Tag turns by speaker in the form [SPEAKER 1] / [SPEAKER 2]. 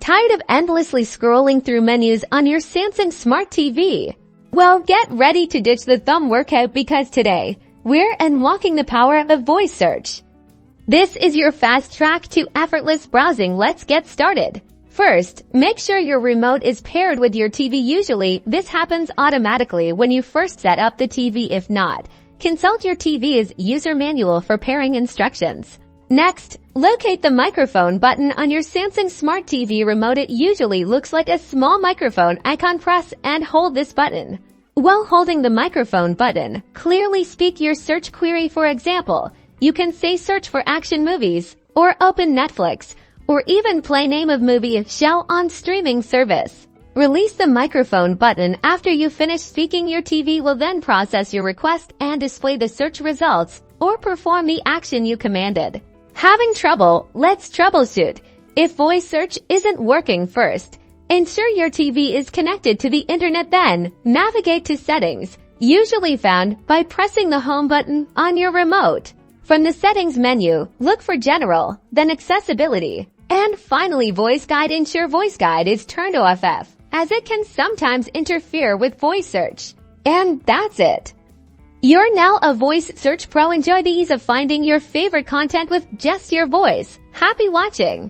[SPEAKER 1] Tired of endlessly scrolling through menus on your Samsung Smart TV? Well, get ready to ditch the thumb workout because today, we're unlocking the power of voice search. This is your fast track to effortless browsing. Let's get started. First, make sure your remote is paired with your TV. Usually, this happens automatically when you first set up the TV. If not, consult your TV's user manual for pairing instructions. Next, locate the microphone button on your Samsung Smart TV remote. It usually looks like a small microphone icon. Press and hold this button. While holding the microphone button, clearly speak your search query. For example, you can say search for action movies, or open Netflix, or even play name of movie show on streaming service. Release the microphone button after you finish speaking. Your TV will then process your request and display the search results or perform the action you commanded. Having trouble? Let's troubleshoot. If voice search isn't working, first, ensure your TV is connected to the internet. Then, navigate to settings, usually found by pressing the home button on your remote. From the settings menu, look for general, then accessibility, and finally voice guide. Ensure voice guide is turned off, as it can sometimes interfere with voice search. And that's it. You're now a voice search pro. Enjoy the ease of finding your favorite content with just your voice. Happy watching!